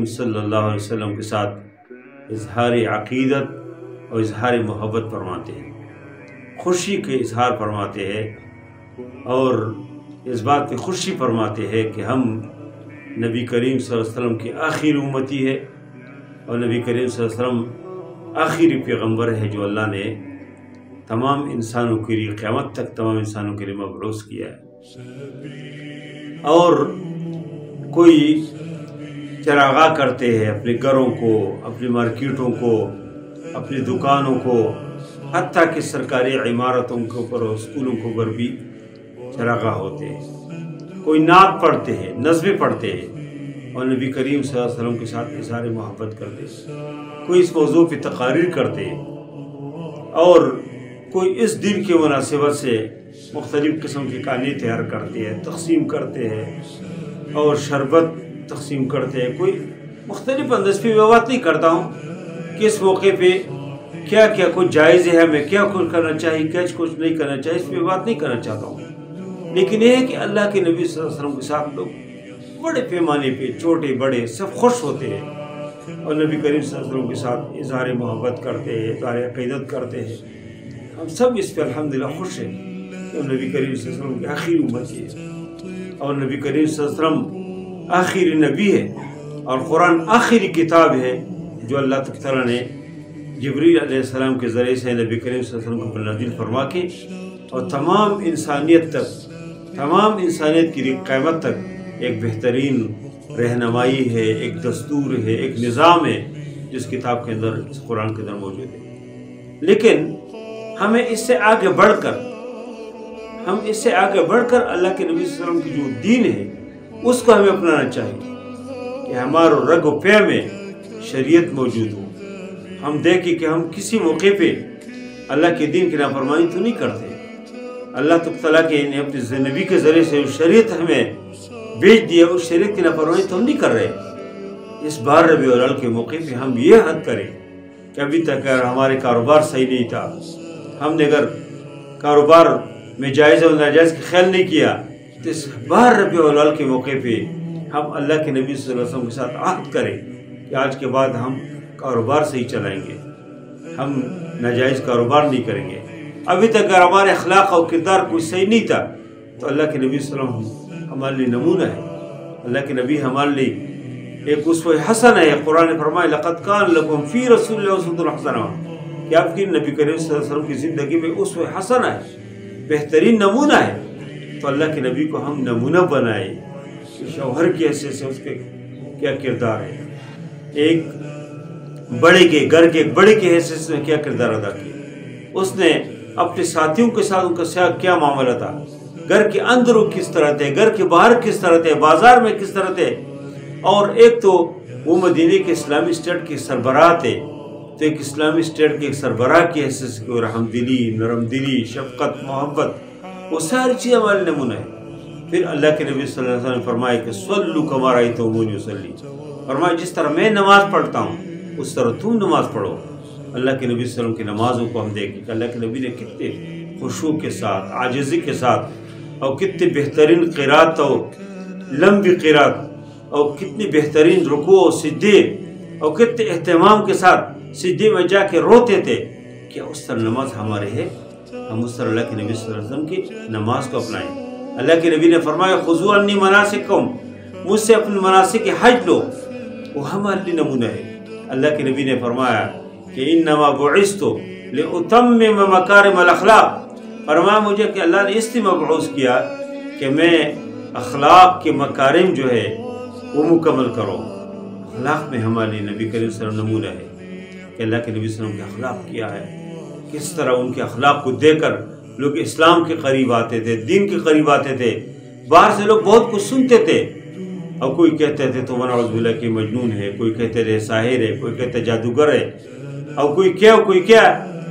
صلی اللہ علیہ وسلم کے ساتھ اظہار عقیدت اور اظہار محبت فرماتے ہیں، خوشی کے اظہار فرماتے ہیں اور اس بات کی خوشی فرماتے ہیں کہ ہم نبی کریم صلی اللہ علیہ وسلم کی آخری امتی ہے اور نبی کریم صلی اللہ علیہ وسلم آخری پیغمبر ہے جو اللہ نے تمام انسانوں کے لیے قیامت تک تمام انسانوں کے لیے مبعوث کیا ہے۔ اور کوئی چراغاں کرتے ہیں اپنے گھروں کو، اپنی مارکیٹوں کو، اپنی دکانوں کو، حتیٰ کہ سرکاری عمارتوں کے اوپر اور اسکولوں کے اوپر بھی چراغاں ہوتے ہیں۔ کوئی نعت پڑھتے ہیں، نظمیں پڑھتے ہیں اور نبی کریم صلی اللہ علیہ وسلم کے ساتھ اظہار محبت کرتے ہیں۔ کوئی اس موضوع پہ تقاریر کرتے ہیں اور کوئی اس دن کی مناسبت سے مختلف قسم کے کہانی تیار کرتے ہیں، تقسیم کرتے ہیں اور شربت تقسیم کرتے ہیں۔ کوئی مختلف انداز پہ میں بات نہیں کرتا ہوں کہ اس موقع پہ کیا کیا کچھ جائز ہے، ہمیں کیا کچھ کرنا چاہیے، کیا کچھ نہیں کرنا چاہیے، اس پہ بات نہیں کرنا چاہتا ہوں، لیکن یہ ہے کہ اللہ کے نبی صلی اللہ علیہ وسلم کے ساتھ لوگ بڑے پیمانے پہ چھوٹے بڑے سب خوش ہوتے ہیں اور نبی کریم صلی اللہ علیہ وسلم کے ساتھ اظہار محبت کرتے ہیں، اظہار عقیدت کرتے ہیں۔ ہم سب اس پہ الحمدللہ خوش ہیں کہ نبی کریم صلی اللہ علیہ وسلم کی آخری امتی ہے اور نبی کریم صلی اللہ علیہ وسلم آخری نبی ہے اور قرآن آخری کتاب ہے جو اللہ تعالیٰ نے جبریل علیہ السلام کے ذریعے سے نبی کریم صلی اللہ علیہ وسلم کو نازل فرما کے اور تمام انسانیت کی قیامت تک ایک بہترین رہنمائی ہے، ایک دستور ہے، ایک نظام ہے جس کتاب کے اندر، اس قرآن کے اندر موجود ہے۔ لیکن ہمیں اس سے آگے بڑھ کر اللہ کے نبی صلی اللہ علیہ وسلم کی جو دین ہے اس کو ہمیں اپنانا چاہیے کہ ہمارے رگ و پے میں شریعت موجود ہو۔ ہم دیکھیں کہ ہم کسی موقع پہ اللہ کے دین کی نافرمانی تو نہیں کرتے۔ اللہ تعالیٰ کے اپنے نبی کے ذریعے سے شریعت ہمیں بیچ دیا، اس شریعت کی نافرمانی تو ہم نہیں کر رہے۔ اس بار ربیع الاول کے موقع پہ ہم یہ حد کریں کہ ابھی تک اگر ہمارے کاروبار صحیح نہیں تھا، ہم نے اگر کاروبار میں جائز اور ناجائز کا خیال نہیں کیا، تو اس بار ربیع الاول کے موقع پہ ہم اللہ کے نبی صلی اللہ علیہ وسلم کے ساتھ عہد کریں کہ آج کے بعد ہم کاروبار صحیح چلائیں گے، ہم ناجائز کاروبار نہیں کریں گے۔ ابھی تک اگر ہمارے اخلاق اور کردار کوئی صحیح نہیں تھا تو اللہ کے نبی صلی اللہ علیہ وسلم ہمارے لیے نمونہ ہے، اللہ کے نبی ہمارے لیے ایک اسوہ حسن ہے۔ قرآن نے فرمایا لقد کان لکم فی رسول اللہ اسوۃ حسنہ، کہ آپ کی نبی کریم صلی اللہ علیہ وسلم کی زندگی میں اسوہ حسن ہے، بہترین نمونہ ہے۔ تو اللہ کے نبی کو ہم نمونہ بنائے، شوہر کی حیثیت سے اس کے کیا کردار ہے، ایک بڑے کے گھر کے ایک بڑے کی حیثیت سے کیا کردار ادا کیا، اس نے اپنے ساتھیوں کے ساتھ ان کا کیا معاملہ تھا، گھر کے اندر کس طرح تھے، گھر کے باہر کس طرح تھے، بازار میں کس طرح تھے۔ اور ایک تو وہ مدینے کے اسلامی اسٹیٹ کے سربراہ تھے، تو ایک اسلامی اسٹیٹ کے سربراہ کی حیثیت سے رحم دلی، نرم دلی، شفقت، محبت، وہ ساری چیزیں ہمارے نمونہ ہے۔ پھر اللہ کے نبی صلی اللہ علیہ وسلم نے فرمایا کہ صلوا کما رأیتمونی اصلی، فرمایا جس طرح میں نماز پڑھتا ہوں اس طرح تم نماز پڑھو۔ اللہ کے نبی صلی اللہ علیہ وسلم کی نمازوں کو ہم دیکھیں کہ اللہ کے نبی نے کتنے خشوع کے ساتھ، عاجزی کے ساتھ، اور کتنی بہترین قرات اور لمبی قرات، اور کتنی بہترین رکوع و سجدے، اور کتنے اہتمام کے ساتھ سجدے میں جا کے روتے تھے۔ کیا اس طرح نماز ہمارے ہے؟ ہم اس طرح اللہ کے نبی صلی اللہ علیہ وسلم کی نماز کو اپنائیں۔ اللہ کے نبی نے فرمایا خذوا عنی مناسککم، مجھ سے اپنے مناسک حج لو، وہ ہمارے لیے نمونہ ہے۔ اللہ کے نبی نے فرمایا کہ انما بعثت لاتمم مکارم الاخلاق، فرمایا مجھے کہ اللہ نے اس لیے مبعوث کیا کہ میں اخلاق کے مکارم جو ہے وہ مکمل کرو۔ اخلاق میں ہمارے لیے نبی کریم صلی اللہ علیہ وسلم نمونہ ہے کہ اللہ کے نبی صلی اللہ علیہ وسلم کے اخلاق کیا ہے، کس طرح ان کے اخلاق کو دیکھ کر لوگ اسلام کے قریب آتے تھے، دین کے قریب آتے تھے۔ باہر سے لوگ بہت کچھ سنتے تھے، اور کوئی کہتے تھے تو ونعوذ باللہ کہ مجنون ہے، کوئی کہتے تھے ساحر ہے، کوئی کہتے جادوگر ہے، اور کوئی کیا۔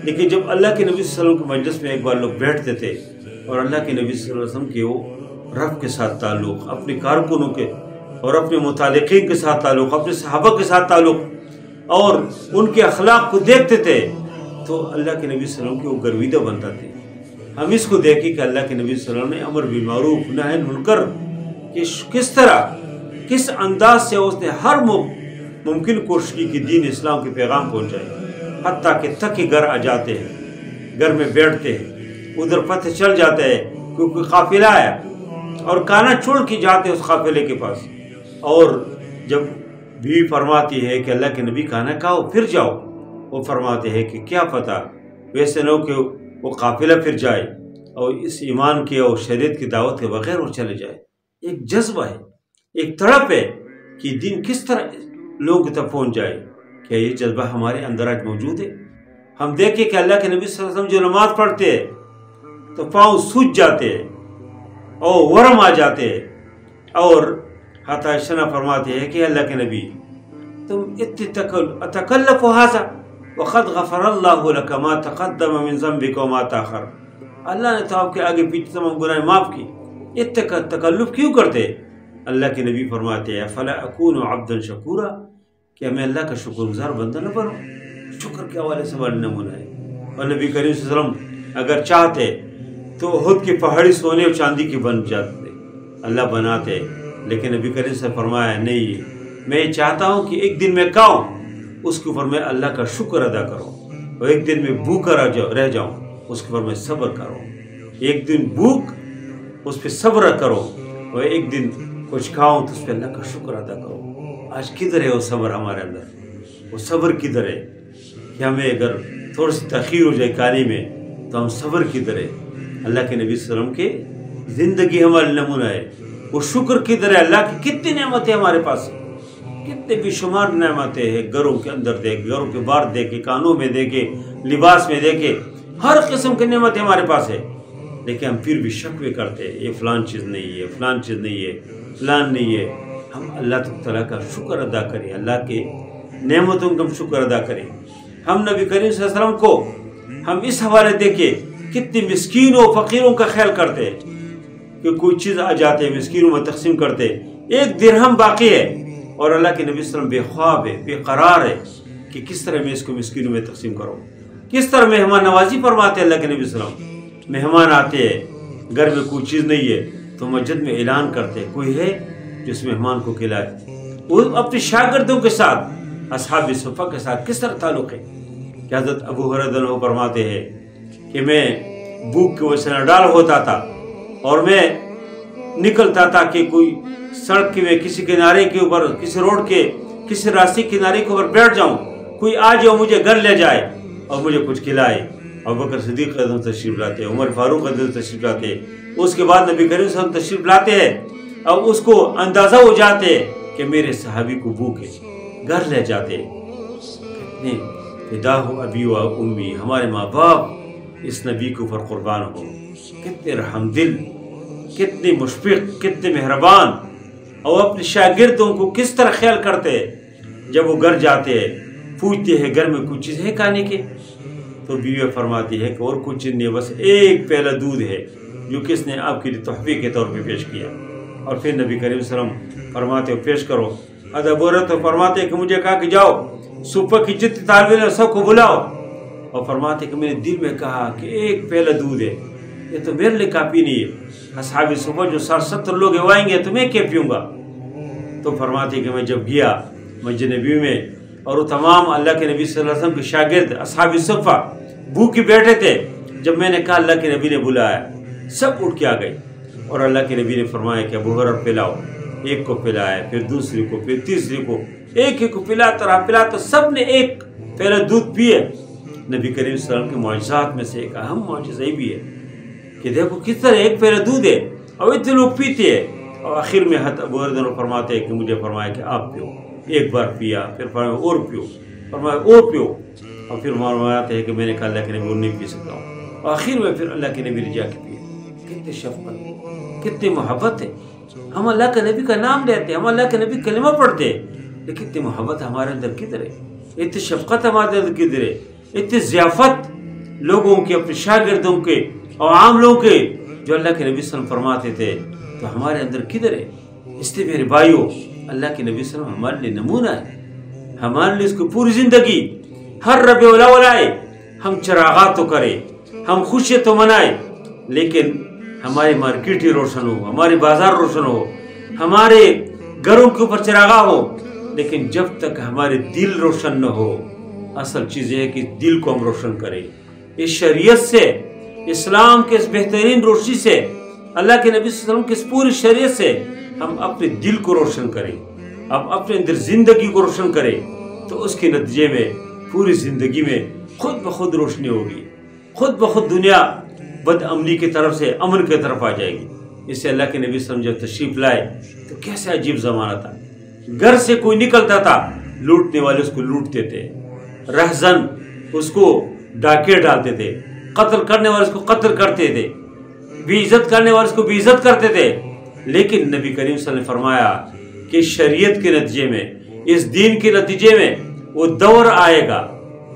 لیکن جب اللہ کے نبی صلی اللہ علیہ وسلم کے مجلس میں ایک بار لوگ بیٹھتے تھے اور اللہ کے نبی صلی اللہ علیہ وسلم کے وہ رب کے ساتھ تعلق، اپنے کارکنوں کے اور اپنے متعلقین کے ساتھ تعلق، اپنے صحابہ کے ساتھ تعلق، اور ان کے اخلاق کو دیکھتے تھے تو اللہ کے نبی صلی اللہ علیہ وسلم کے وہ گرویدہ بنتا تھے۔ ہم اس کو دیکھیں کہ اللہ کے نبی صلی اللہ علیہ وسلم نے امر بالمعروف نہی عن المنکر کس طرح کس انداز سے اس نے ہر ممکن کوشش کی کہ دین اسلام کے پیغام پہنچائے، حتیٰ کہ تھک گھر آ جاتے ہیں، گھر میں بیٹھتے ہیں، ادھر پتہ چل جاتا ہے کیونکہ قافلہ آیا اور کھانا چھوڑ کے جاتے اس قافلے کے پاس، اور جب بیوی فرماتی ہے کہ اللہ کے نبی کھانا کھاؤ پھر جاؤ، وہ فرماتے ہیں کہ کیا پتہ ویسے نہ ہو کہ وہ قافلہ پھر جائے اور اس ایمان کے اور شریعت کی دعوت کے بغیر وہ چلے جائے۔ ایک جذبہ ہے، ایک تڑپ ہے کہ دین کس طرح لوگوں تک پہنچ جائے۔ کیا یہ جذبہ ہمارے اندر آج موجود ہے؟ ہم دیکھیں کہ اللہ کے نبی صلی اللہ علیہ وسلم جو نماز پڑھتے ہیں تو پاؤں سوج جاتے ہیں اور ورم آ جاتے ہیں، اور حتی شنا فرماتے ہیں کہ اللہ کے نبی تم اتکلف هذا وقد غفر اللہ لك ما تقدم من ذنبك وما تاخر، اللہ نے تو آپ کے آگے پیچھے تمام گناہ معاف کی، یہ تکلف کیوں کرتے؟ اللہ کے نبی فرماتے ہیں فلا اکون عبدا شکورا، کیا میں اللہ کا شکر گزار بندہ نہ بنوں؟ شکر کے حوالے سے بڑا نمونہ ہے۔ اور نبی کریم صلی اللہ علیہ وسلم اگر چاہتے تو احد کی پہاڑی سونے اور چاندی کی بن جاتے، اللہ بناتے، لیکن نبی کریم سے فرمایا نہیں، میں چاہتا ہوں کہ ایک دن میں کھاؤں اس کے اوپر میں اللہ کا شکر ادا کروں، اور ایک دن میں بھوکا رہ جاؤں اس کے اوپر میں صبر کروں، ایک دن بھوک اس پہ صبر کرو، اور ایک دن کچھ کھاؤں تو اس پہ اللہ کا شکر ادا کرو۔ آج کدھر ہے وہ صبر ہمارے اندر؟ وہ صبر کدھر ہے کہ ہمیں اگر تھوڑی سی تاخیر ہو جائے کھانے میں تو ہم صبر کدھر ہے؟ اللہ کے نبی صلی اللہ علیہ وسلم کے زندگی ہمارے نمونہ ہے، وہ شکر کدھر ہے؟ اللہ کی کتنی نعمتیں ہمارے پاس ہیں، کتنے بے شمار نعمتیں ہیں، گھروں کے اندر دیکھے، گھروں کے باہر دیکھے، کانوں میں دیکھے، لباس میں دیکھے، ہر قسم کی نعمتیں ہمارے پاس ہے، لیکن ہم پھر بھی شکوے کرتے ہیں یہ فلان چیز نہیں ہے، فلان چیز نہیں ہے، فلان نہیں ہے۔ ہم اللہ تعالیٰ کا شکر ادا کریں، اللہ کے نعمتوں کا ہم شکر ادا کریں۔ ہم نبی کریم صلی اللہ علیہ وسلم کو ہم اس حوالے دیکھیں کتنے مسکینوں فقیروں کا خیال کرتے ہیں کہ کوئی چیز آ جاتے ہیں مسکینوں میں تقسیم کرتے، ایک درہم باقی ہے اور اللہ کے نبی صلی اللہ علیہ وسلم بے خواب ہے، بے قرار ہے کہ کس طرح میں اس کو مسکینوں میں تقسیم کروں، کس طرح مہمان نوازی فرماتے اللہ کے نبی صلی اللہ علیہ وسلم۔ مہمان آتے ہیں، گھر میں کوئی چیز نہیں ہے تو مسجد میں اعلان کرتے کوئی ہے جو اس مہمان کو کھلائے۔ وہ اپنے شاگردوں کے ساتھ، اصحاب صفہ کے ساتھ کس طرح تعلق ہے کہ حضرت ابو ہریرہ رضی اللہ عنہ فرماتے ہیں کہ میں بھوک کی وجہ سے نڈال ہوتا تھا اور میں نکلتا تھا کہ کوئی سڑک کے کسی کنارے کے اوپر، کسی روڈ کے کسی راستے کنارے کے اوپر بیٹھ جاؤں، کوئی آ جاؤ مجھے گھر لے جائے اور مجھے کچھ کھلائے۔ ابوبکر صدیق رضی اللہ عنہ تشریف لاتے ہیں، عمر فاروق رضی اللہ عنہ تشریف لاتے ہیں، اس کے بعد نبی کریم صلی اللہ علیہ وسلم تشریف لاتے ہیں اور اس کو اندازہ ہو جاتے ہیں کہ میرے صحابی کو بھوک ہے، گھر لے جاتے ہیں۔ کتنے فدا ہو ابی و امی، ہمارے ماں باپ اس نبی کے اوپر قربان ہو، کتنے رحم دل، کتنے مشفق، کتنے مہربان، اور اپنے شاگردوں کو کس طرح خیال کرتے ہیں۔ جب وہ گھر جاتے ہیں پوچھتے ہیں گھر میں کچھ چیز ہے کھانے کے، تو بیوی فرماتی ہے کہ اور کچھ چیز نہیں، بس ایک پیالہ دودھ ہے جو کس نے آپ کے لیے تحفے کے طور پہ پیش کیا۔ اور پھر نبی کریم صلی اللہ علیہ وسلم فرماتے ہو پیش کرو۔ ابو ہریرہ تو فرماتے ہیں کہ مجھے کہا کہ جاؤ صبح کی جتنی طالب علم سب کو بلاؤ، اور فرماتے کہ میں نے دل میں کہا کہ ایک پیالہ دودھ ہے، یہ تو میرے لیے کافی نہیں ہے، اصحاب صبح جو 60-70 لوگ آئیں گے تو میں کیا پیوں گا؟ تو فرماتے کہ میں جب گیا مسجد نبی میں اور وہ تمام اللہ کے نبی صلی اللہ علیہ وسلم کے شاگرد اصحاب صفہ بھوکے بیٹھے تھے، جب میں نے کہا اللہ کے نبی نے بلایا، سب اٹھ کے آ گئے، اور اللہ کے نبی نے فرمایا کہ ابو ہریرہ پلاؤ، ایک کو پلایا، پھر دوسرے کو، پھر تیسرے کو، ایک کو پلاتا رہا پلاتا، سب نے ایک پیالہ دودھ پیے۔ نبی کریم صلی اللہ علیہ وسلم کے معجزات میں سے ایک اہم معجزہ یہ بھی ہے کہ دیکھو کس طرح ایک پیالہ دودھ ہے اور اتنے لوگ پیتے ہیں، اور آخر میں ابو ہریرہ فرماتے ہیں کہ مجھے فرمایا کہ آپ پیو، ایک بار پیا، پھر فرمایا اور پیو، فرمایا اور پیو، اور پھر فرماتے ہیں کہ میں نے کہا اللہ کے نبی اور نہیں پی سکتا ہوں، اور آخر میں پھر اللہ کے نبی نے جا کے پیا۔ کتنے شفقت، کتنی محبت ہے۔ ہم اللہ کے نبی کا نام لیتے ہیں، ہم اللہ کے نبی کلمہ پڑھتے ہیں، لیکن اتنی محبت ہمارے اندر کدھر ہے؟ اتنی شفقت ہمارے اندر کدھر ہے؟ اتنی ضیافت لوگوں کے، اپنے شاگردوں کے اور عام لوگوں کے جو اللہ کے نبی صلی اللہ علیہ وسلم فرماتے تھے، تو ہمارے اندر کدھر ہے؟ اس لیے میرے بھائیوں، اللہ کے نبی صلی اللہ علیہ وسلم ہمارے لیے نمونہ ہے، ہمارے لیے اس کو پوری زندگی ہر ربیع الاول آئے ہم چراغات تو کریں، ہم خوشی تو منائیں، لیکن ہماری مارکیٹ ہی روشن ہو، ہماری بازار روشن ہو، ہمارے گھروں کے اوپر چراغاں ہو، لیکن جب تک ہمارے دل روشن نہ ہو، اصل چیز یہ ہے کہ دل کو ہم روشن کریں اس شریعت سے، اسلام کے اس بہترین روشنی سے، اللہ کے نبی صلی اللہ علیہ وسلم کی اس پوری شریعت سے ہم اپنے دل کو روشن کریں، ہم اپنے اندر زندگی کو روشن کریں، تو اس کے نتیجے میں پوری زندگی میں خود بخود روشنی ہوگی، خود بخود دنیا بد امنی کی طرف سے امن کی طرف آ جائے گی۔ اس سے اللہ کے نبی صلی اللہ علیہ وسلم جب تشریف لائے تو کیسے عجیب زمانہ تھا، گھر سے کوئی نکلتا تھا لوٹنے والے اس کو لوٹتے تھے، رہزن اس کو ڈاکے ڈالتے تھے، قتل کرنے والے اس کو قتل کرتے تھے، بے عزت کرنے والے اس کو بے عزت کرتے تھے، لیکن نبی کریم صلی اللہ علیہ وسلم نے فرمایا کہ شریعت کے نتیجے میں، اس دین کے نتیجے میں وہ دور آئے گا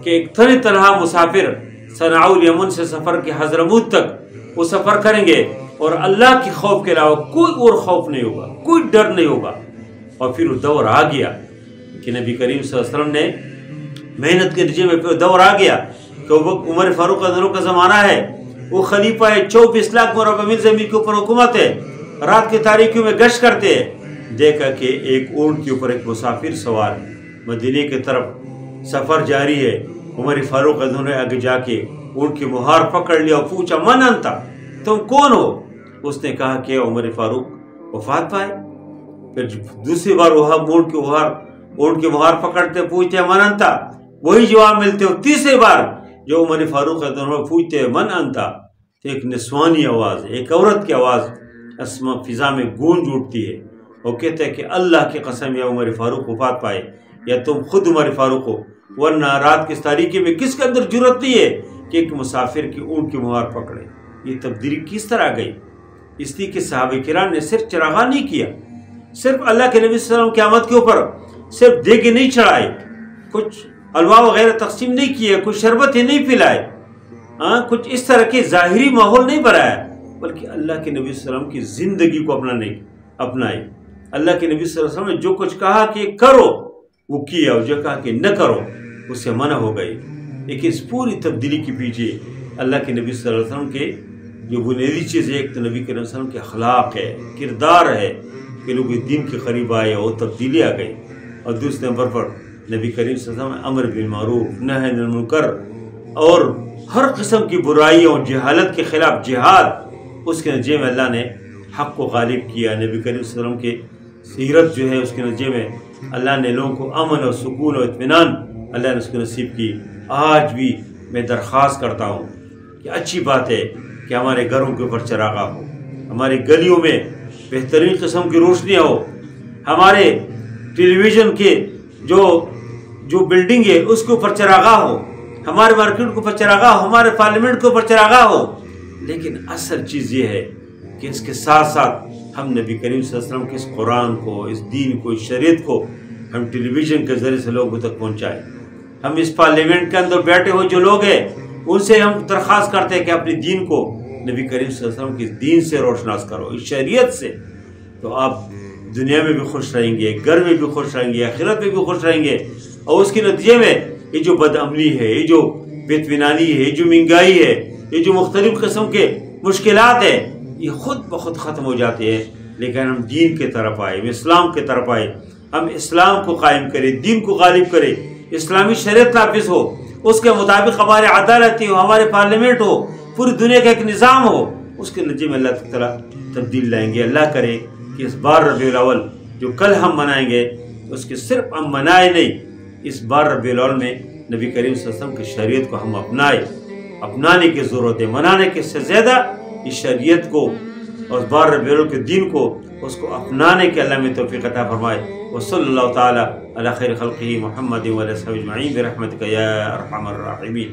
کہ ایک تنہا مسافر صنعاء الیمن سے سفر کے حضرموت تک وہ سفر کریں گے اور اللہ کے خوف کے علاوہ کوئی اور خوف نہیں ہوگا، کوئی ڈر نہیں ہوگا۔ اور پھر وہ دور آ گیا کہ نبی کریم صلی اللہ علیہ وسلم نے محنت کے نتیجے میں پھر دور آ گیا کہ وہ عمر فاروق رضی کا زمانہ ہے، وہ خلیفہ ہے، 24 لاکھ مربع میل زمین کے اوپر حکومت ہے، رات کی تاریکیوں میں گشت کرتے ہیں۔ دیکھا کہ ایک اونٹ کے اوپر ایک مسافر سوار مدینے کی طرف سفر جاری ہے، عمر فاروق رضی نے آگے جا کے اونٹ کی مہار پکڑ لیا اور پوچھا من انتا، تم کون ہو؟ اس نے کہا کہ عمر فاروق وفات پائے۔ پھر دوسری بار وہ اونٹ کی مہار پکڑتے پوچھتے من انتا، وہی جواب ملتے ہو۔ تیسری بار جو عمر فاروق رضی اللہ عنہ پوچھتے من انتا، تو ایک نسوانی آواز، ایک عورت کی آواز فضا میں گونج اٹھتی ہے، وہ کہتے ہیں کہ اللہ کی قسم یا عمر فاروق وفات پائے یا تم خود عمر فاروق ہو، ورنہ رات کی تاریکی میں کس کے اندر جرت نہیں ہے کہ ایک مسافر کی اونٹ کی مہار پکڑے۔ یہ تبدیلی کس طرح گئی؟ اس لیے کہ صحابہ کرام نے صرف چراغاں نہیں کیا، صرف اللہ کے نبی صلی اللہ علیہ وسلم کی آمد کے اوپر صرف دیگیں نہیں چڑھائے، کچھ حلوہ وغیرہ تقسیم نہیں کیے، کچھ شربت ہی نہیں پلائے، کچھ اس طرح کے ظاہری ماحول نہیں بنایا، بلکہ اللہ کے نبی صلی اللہ علیہ وسلم کی زندگی کو اپنائے۔ اللہ کے نبی صلی اللہ علیہ وسلم نے جو کچھ کہا کہ کرو وہ کیا، اور جو کہا کہ نہ کرو اس سے منع ہو گئی۔ لیکن اس پوری تبدیلی کے پیچھے اللہ کے نبی صلی اللہ علیہ وسلم کے جو بنیادی چیز ہے، ایک تو نبی کریم صلی اللہ علیہ وسلم کے اخلاق ہے، کردار ہے کہ لوگ دین کے قریب آئے اور تبدیلی آ گئی، اور دوسرے نمبر پر نبی کریم صلی اللہ علیہ وسلم امر بالمعروف نہی عن المنکر اور ہر قسم کی برائیوں اور جہالت کے خلاف جہاد، اس کے نتیجے میں اللہ نے حق کو غالب کیا۔ نبی کریم صلی اللہ علیہ وسلم کے سیرت جو ہے اس کے نتیجے میں اللہ نے لوگوں کو امن اور سکون اور اطمینان اللہ نے اس کو نصیب کی۔ آج بھی میں درخواست کرتا ہوں کہ اچھی بات ہے کہ ہمارے گھروں کے اوپر چراغاں ہو، ہماری گلیوں میں بہترین قسم کی روشنیاں ہو، ہمارے ٹیلی ویژن کے جو بلڈنگ ہے اس کے اوپر چراغاں ہو، ہمارے مارکیٹ کے اوپر چراغاں ہو، ہمارے پارلیمنٹ کے اوپر چراغاں ہو۔ لیکن اصل چیز یہ ہے کہ اس کے ساتھ ساتھ ہم نبی کریم صلی اللہ علیہ وسلم کے اس قرآن کو، اس دین کو، اس شریعت کو ہم ٹیلی ویژن کے ذریعے سے لوگوں تک پہنچائیں۔ ہم اس پارلیمنٹ کے اندر بیٹھے ہوئے جو لوگ ہیں ان سے ہم درخواست کرتے ہیں کہ اپنے دین کو نبی کریم صلی اللہ علیہ وسلم کے دین سے روشناس کرو، اس شریعت سے، تو آپ دنیا میں بھی خوش رہیں گے، گھر میں بھی خوش رہیں گے، آخرت میں بھی خوش رہیں گے، اور اس کے نتیجے میں یہ جو بد امنی ہے، یہ جو بے اطمینانی ہے، یہ جو مہنگائی ہے، یہ جو مختلف قسم کے مشکلات ہیں، یہ خود بخود ختم ہو جاتے ہیں۔ لیکن ہم دین کے طرف آئے، ہم اسلام کے طرف آئے، ہم اسلام کو قائم کریں، دین کو غالب کریں، اسلامی شریعت نافذ ہو، اس کے مطابق ہمارے عدالت ہو، ہمارے پارلیمنٹ ہو، پوری دنیا کا ایک نظام ہو، اس کے نتیجے میں اللہ تعالیٰ تبدیل لائیں گے۔ اللہ کرے کہ اس بار ربیع الاول جو کل ہم منائیں گے اس کے صرف ہم منائے نہیں، اس بار ربیع الاول میں نبی کریم صلی اللہ علیہ وسلم کی شریعت کو ہم اپنانے کی ضرورت ہے، منانے کے سے زیادہ اس شریعت کو اور بار ربیع الاول کے دین کو اس کو اپنانے کے اللہ میں توفیق عطا فرمائے۔ وصلی اللہ تعالی علی خیر خلقہ محمد وعلی آلہ اجمعین برحمتک یا ارحم الراحمین۔